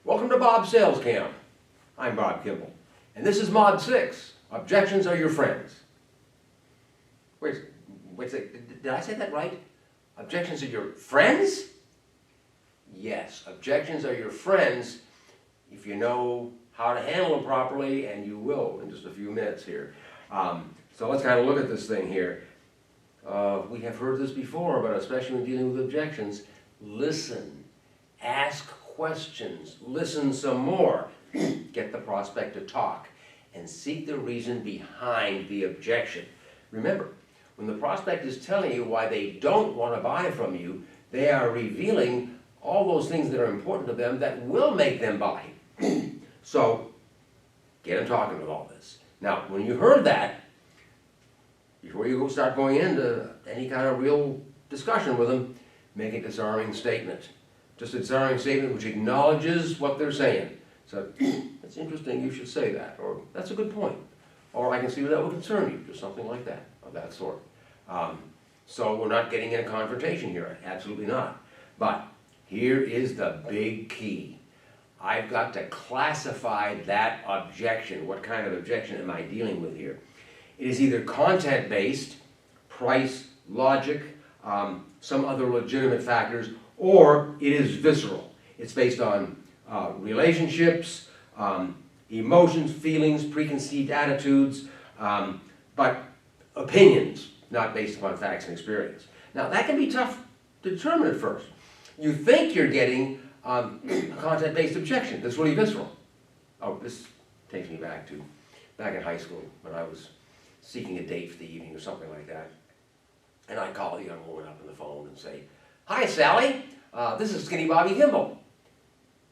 Welcome to Bob's Sales Camp. I'm Bob Kimball, and this is Mod 6. Objections are your friends. Wait a second, did I say that right? Objections are your friends? Yes, objections are your friends if you know how to handle them properly, and you will in just a few minutes here. So let's kind of look at this thing here. We have heard this before, but especially when dealing with objections, listen, ask questions, listen some more, get the prospect to talk, and seek the reason behind the objection. Remember, when the prospect is telling you why they don't want to buy from you, they are revealing all those things that are important to them that will make them buy. So, get them talking with all this. Now, when you heard that, before you start going into any kind of real discussion with them, make a disarming statement. Just a disarming statement which acknowledges what they're saying. So, that's interesting, you should say that, or that's a good point. Or I can see that would concern you, just something like that, of that sort. So we're not getting in a confrontation here, absolutely not. But here is the big key. I've got to classify that objection. What kind of objection am I dealing with here? It is either content-based, price, logic, some other legitimate factors, or it is visceral. It's based on relationships, emotions, feelings, preconceived attitudes, but opinions, not based upon facts and experience. Now that can be tough to determine at first. You think you're getting a content-based objection that's really visceral. Oh, this takes me back in high school when I was seeking a date for the evening or something like that. And I'd call a young woman up on the phone and say, "Hi, Sally, this is Skinny Bobby Kimball."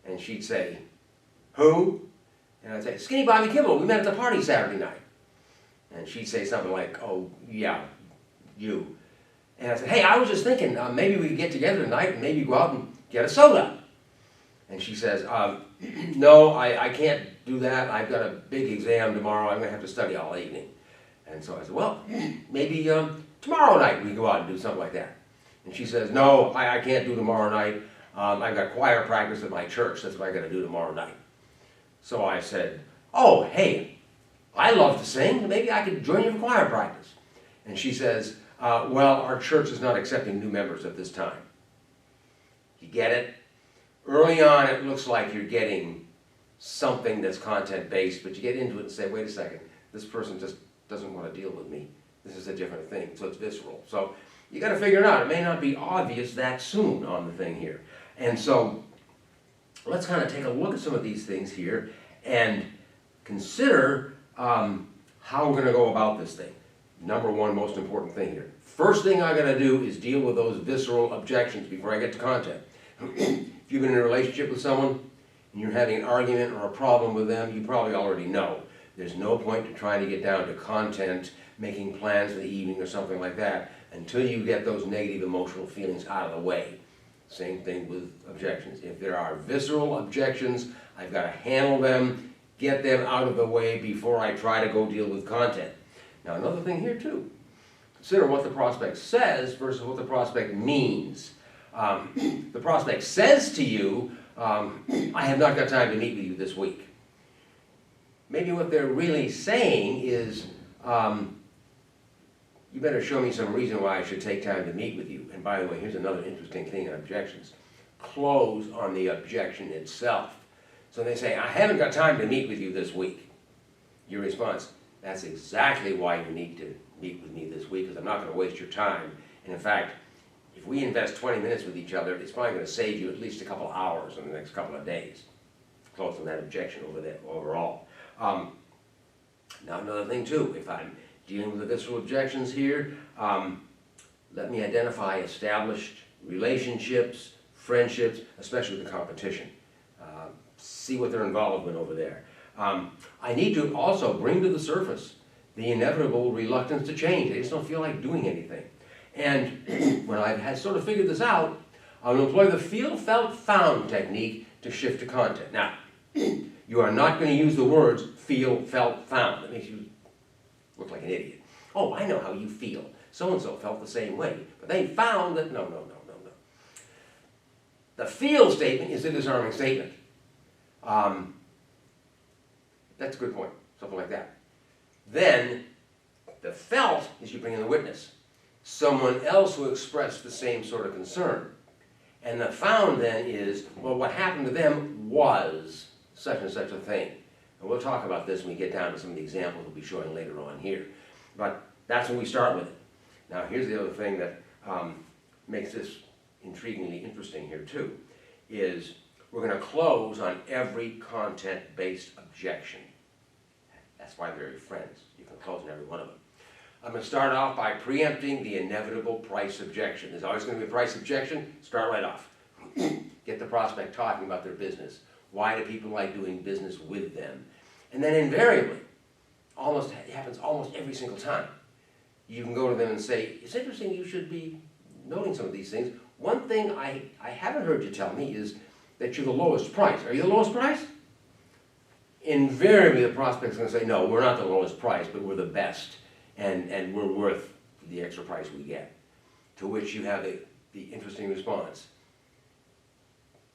And she'd say, "Who?" And I'd say, "Skinny Bobby Kimball, we met at the party Saturday night." And she'd say something like, "Oh, yeah, you." And I'd say, "Hey, I was just thinking, maybe we could get together tonight and maybe go out and get a soda." And she says, "No, I can't do that. I've got a big exam tomorrow. I'm going to have to study all evening." And so I said, "Well, maybe tomorrow night we can go out and do something like that." And she says, "No, I can't do tomorrow night. I've got choir practice at my church. That's what I got to do tomorrow night." So I said, "Oh, hey, I love to sing. Maybe I could join you for choir practice." And she says, "Well, our church is not accepting new members at this time." You get it? Early on, it looks like you're getting something that's content-based, but you get into it and say, "Wait a second, this person just doesn't want to deal with me. This is a different thing," so it's visceral. So you got to figure it out. It may not be obvious that soon on the thing here. And so let's kind of take a look at some of these things here and consider how we're going to go about this thing. Number one most important thing here. First thing I'm going to do is deal with those visceral objections before I get to content. If you've been in a relationship with someone and you're having an argument or a problem with them, you probably already know. There's no point to trying to get down to content, making plans for the evening or something like that, until you get those negative emotional feelings out of the way. Same thing with objections. If there are visceral objections, I've got to handle them, get them out of the way before I try to go deal with content. Now another thing here too, consider what the prospect says versus what the prospect means. The prospect says to you, "I have not got time to meet with you this week." Maybe what they're really saying is, "You better show me some reason why I should take time to meet with you." And by the way, here's another interesting thing in objections. Close on the objection itself. So they say, "I haven't got time to meet with you this week." Your response, "That's exactly why you need to meet with me this week, because I'm not going to waste your time. And in fact, if we invest 20 minutes with each other, it's probably going to save you at least a couple hours in the next couple of days." Close on that objection overall. Now another thing too, if I'm dealing with the visceral objections here, let me identify established relationships, friendships, especially with the competition. See what their involvement over there. I need to also bring to the surface the inevitable reluctance to change. They just don't feel like doing anything. And when I've sort of figured this out, I'll employ the feel, felt, found technique to shift to content. Now, you are not going to use the words feel, felt, found. That makes you look like an idiot. "Oh, I know how you feel. So-and-so felt the same way. But they found that..." No. The feel statement is a disarming statement. That's a good point, something like that. Then, the felt is you bring in the witness. Someone else who expressed the same sort of concern. And the found then is, well, what happened to them was such and such a thing. And we'll talk about this when we get down to some of the examples we'll be showing later on here. But that's when we start with it. Now here's the other thing that makes this intriguingly interesting here too, is we're going to close on every content-based objection. That's why they're your friends. You can close on every one of them. I'm going to start off by preempting the inevitable price objection. There's always going to be a price objection. Start right off. Get the prospect talking about their business. Why do people like doing business with them? And then invariably, it happens almost every single time, you can go to them and say, it's interesting, you should be noting some of these things. One thing I haven't heard you tell me is that you're the lowest price. Are you the lowest price? Invariably, the prospect's going to say, no, we're not the lowest price, but we're the best. And we're worth the extra price we get. To which you have the interesting response.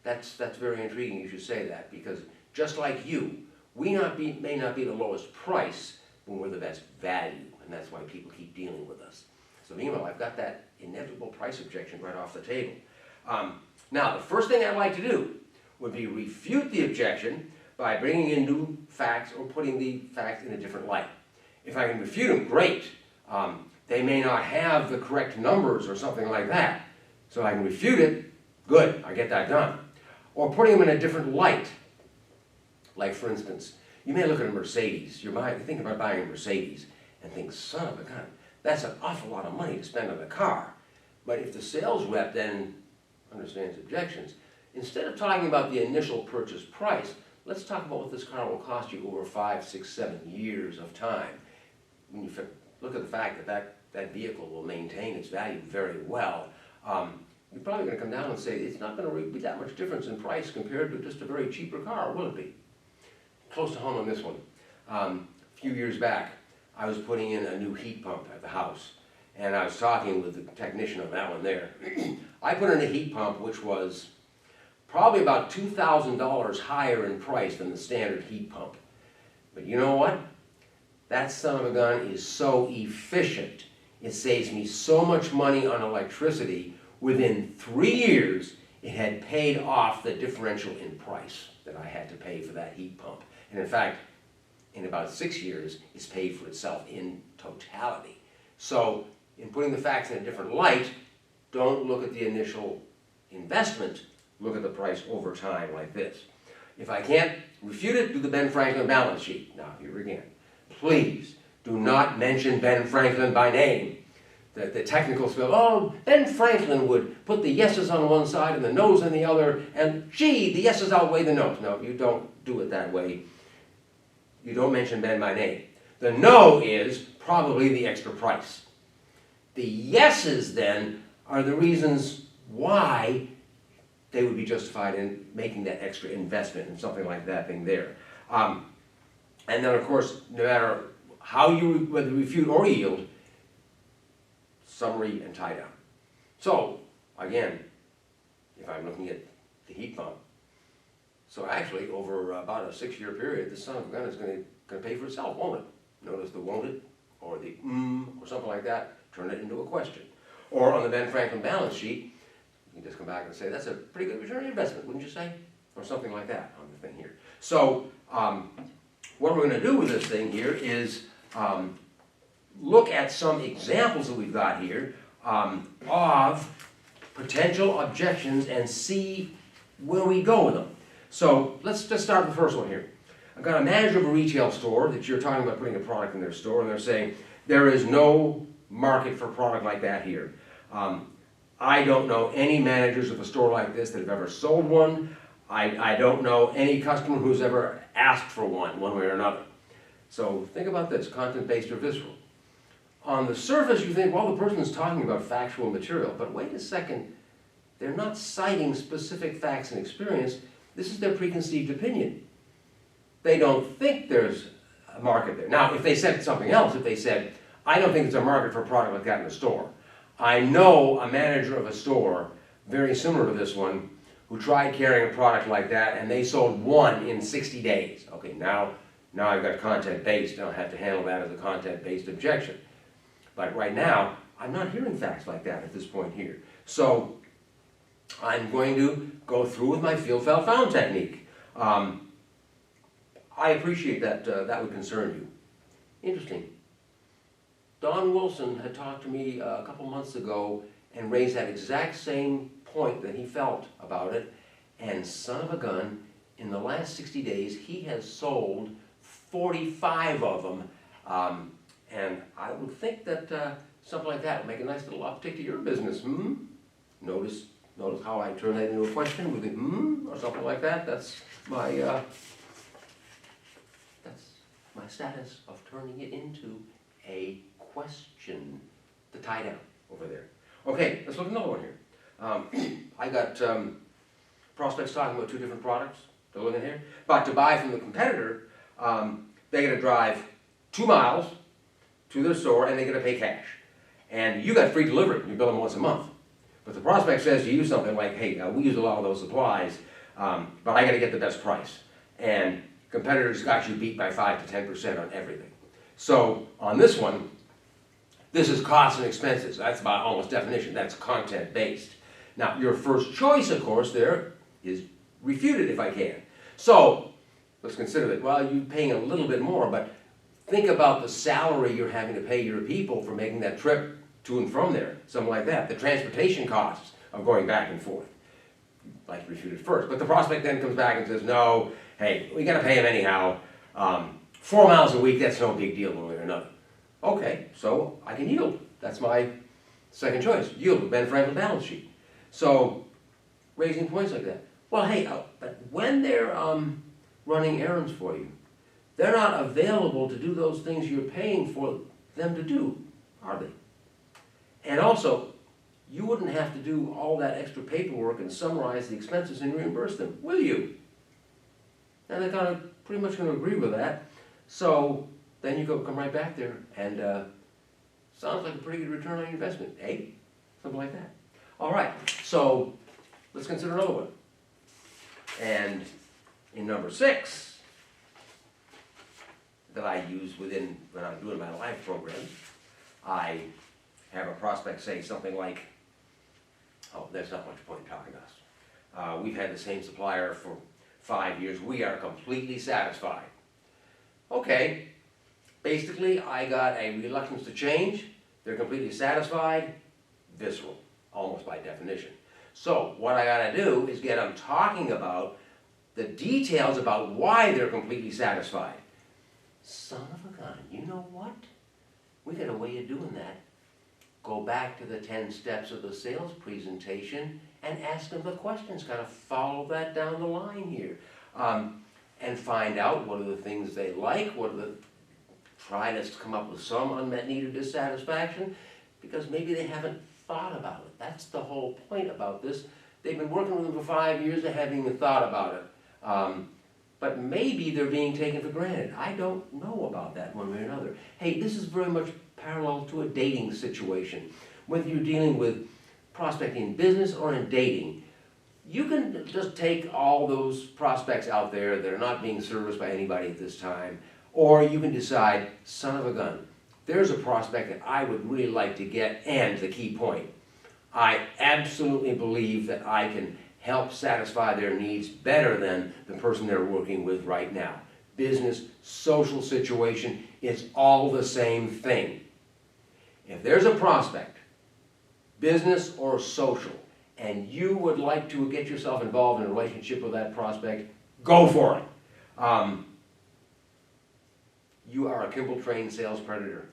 That's very intriguing you should say that, because just like you, we may not be the lowest price when we're the best value, and that's why people keep dealing with us. So meanwhile, I've got that inevitable price objection right off the table. Now, the first thing I'd like to do would be refute the objection by bringing in new facts or putting the facts in a different light. If I can refute them, great. They may not have the correct numbers or something like that. So I can refute it, good, I get that done. Or putting them in a different light. Like for instance, you may look at a Mercedes. You're thinking about buying a Mercedes and think, son of a gun, that's an awful lot of money to spend on a car. But if the sales rep then understands objections, instead of talking about the initial purchase price, let's talk about what this car will cost you over 5, 6, 7 years of time. When you look at the fact that vehicle will maintain its value very well, you're probably going to come down and say it's not going to be that much difference in price compared to just a very cheaper car, will it be? Close to home on this one. A few years back, I was putting in a new heat pump at the house, and I was talking with the technician on that one there. I put in a heat pump which was probably about $2,000 higher in price than the standard heat pump. But you know what? That son of a gun is so efficient. It saves me so much money on electricity. Within 3 years, it had paid off the differential in price that I had to pay for that heat pump. And in fact, in about 6 years, it's paid for itself in totality. So, in putting the facts in a different light, don't look at the initial investment, look at the price over time like this. If I can't refute it, do the Ben Franklin balance sheet. Now, here again, please do not mention Ben Franklin by name. The technical spell, oh, Ben Franklin would put the yeses on one side and the no's on the other, and gee, the yeses outweigh the no's. No, you don't do it that way. You don't mention Ben by name. The no is probably the extra price. The yeses, then, are the reasons why they would be justified in making that extra investment in something like that thing there. And then, of course, no matter how you, whether refute or yield, summary and tie down. So, again, if I'm looking at the heat pump, so actually, over about a 6-year period, this son of a gun is going to pay for itself, won't it? Notice the won't it, or the or something like that, turn it into a question. Or on the Ben Franklin balance sheet, you can just come back and say, that's a pretty good return on investment, wouldn't you say? Or something like that on the thing here. So, what we're going to do with this thing here is look at some examples that we've got here of potential objections and see where we go with them. So let's just start with the first one here. I've got a manager of a retail store that you're talking about putting a product in their store, and they're saying there is no market for a product like that here. I don't know any managers of a store like this that have ever sold one. I don't know any customer who's ever asked for one way or another. So think about this, content-based or visceral. On the surface, you think, well, the person's talking about factual material, but wait a second, they're not citing specific facts and experience. This is their preconceived opinion. They don't think there's a market there. Now, if they said something else, if they said, I don't think there's a market for a product like that in the store. I know a manager of a store, very similar to this one, who tried carrying a product like that and they sold one in 60 days. Okay, now I've got content-based, and I'll have to handle that as a content-based objection. But right now, I'm not hearing facts like that at this point here. So I'm going to go through with my field file found technique. I appreciate that that would concern you. Interesting. Don Wilson had talked to me a couple months ago and raised that exact same point that he felt about it, and son of a gun, in the last 60 days he has sold 45 of them, and I would think that something like that would make a nice little uptick to your business. Notice how I turn that into a question with a or something like that. That's my status of turning it into a question to tie down over there. Okay, let's look at another one here. I got prospects talking about two different products they're looking here. But to buy from the competitor, they got to drive 2 miles to their store and they got to pay cash. And you got free delivery. You bill them once a month. But the prospect says to you something like, hey, we use a lot of those supplies, but I got to get the best price. And competitors got you beat by 5 to 10% on everything. So on this one, this is costs and expenses. That's by almost definition. That's content based. Now, your first choice, of course, there is refuted if I can. So let's consider that, well, you're paying a little bit more, but think about the salary you're having to pay your people for making that trip to and from there, something like that. The transportation costs of going back and forth. Like refuted first. But the prospect then comes back and says, no, hey, we got to pay him anyhow. 4 miles a week, that's no big deal one way or another. Okay, so I can yield. That's my second choice. Yield with Ben Franklin balance sheet. So, raising points like that. Well, hey, but when they're running errands for you, they're not available to do those things you're paying for them to do, are they? And also, you wouldn't have to do all that extra paperwork and summarize the expenses and reimburse them, will you? And they're kind of pretty much going to agree with that. So then you come right back there and sounds like a pretty good return on your investment, eh? Something like that. All right, so let's consider another one. And in number 6 that I use when I'm doing my live programs, I have a prospect say something like, oh, there's not much point in talking to us. We've had the same supplier for 5 years. We are completely satisfied. Okay, basically I got a reluctance to change. They're completely satisfied. Visceral, almost by definition. So what I got to do is get them talking about the details about why they're completely satisfied. Son of a gun, you know what? We got a way of doing that. Go back to the 10 steps of the sales presentation and ask them the questions. Kind of follow that down the line here. And find out what are the things they like, try to come up with some unmet need or dissatisfaction, because maybe they haven't thought about it. That's the whole point about this. They've been working with them for 5 years, they haven't even thought about it. But maybe they're being taken for granted. I don't know about that one way or another. Hey, this is very much parallel to a dating situation. Whether you're dealing with prospecting in business or in dating, you can just take all those prospects out there that are not being serviced by anybody at this time, or you can decide, son of a gun, there's a prospect that I would really like to get, and the key point, I absolutely believe that I can help satisfy their needs better than the person they're working with right now. Business, social situation, it's all the same thing. If there's a prospect, business or social, and you would like to get yourself involved in a relationship with that prospect, go for it. You are a Kimball trained sales predator.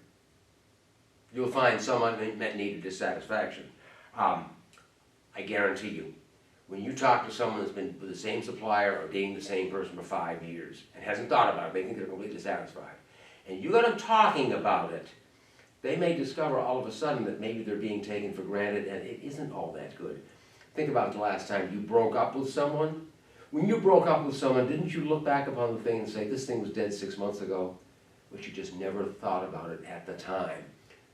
You'll find some unmet need or dissatisfaction. I guarantee you, when you talk to someone that's been with the same supplier or dating the same person for 5 years and hasn't thought about it, they think they're completely satisfied, and you got them talking about it, they may discover all of a sudden that maybe they're being taken for granted and it isn't all that good. Think about the last time you broke up with someone. When you broke up with someone, didn't you look back upon the thing and say, this thing was dead 6 months ago, but you just never thought about it at the time?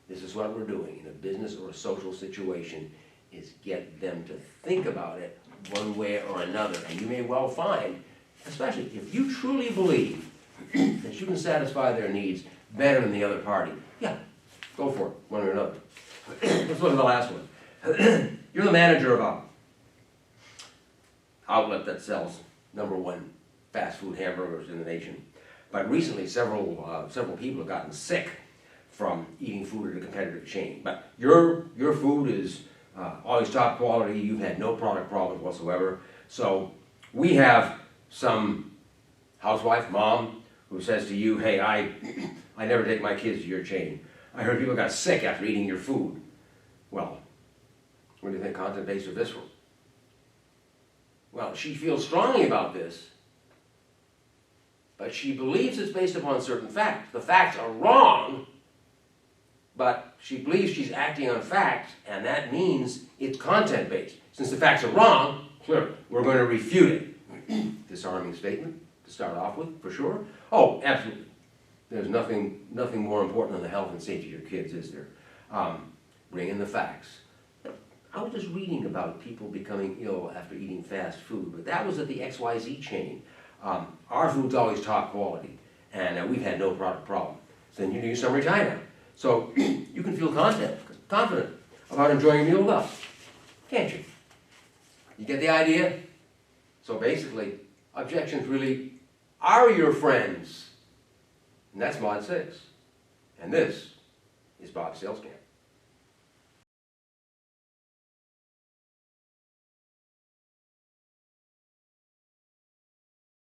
This is what we're doing in a business or a social situation, is get them to think about it one way or another. And you may well find, especially if you truly believe that you can satisfy their needs better than the other party, yeah, go for it, one or another. Let's look at the last one. You're the manager of a outlet that sells #1 fast food hamburgers in the nation. But recently, several people have gotten sick from eating food at a competitive chain. But your food is always top quality. You've had no product problems whatsoever. So we have some housewife, mom, who says to you, hey, I never take my kids to your chain. I heard people got sick after eating your food. Well, what do you think, content-based or visceral? Well, she feels strongly about this, but she believes it's based upon certain facts. The facts are wrong, but she believes she's acting on facts, and that means it's content-based. Since the facts are wrong, clearly, we're going to refute it. Disarming statement to start off with, for sure. Oh, absolutely. There's nothing more important than the health and safety of your kids, is there? Bring in the facts. I was just reading about people becoming ill after eating fast food, but that was at the XYZ chain. Our food's always top quality, and we've had no product problem. So then you do summary China. So you can feel confident about enjoying a meal well, can't you? You get the idea? So basically, objections really are your friends. And that's Mod 6. And this is Bob's Sales Camp.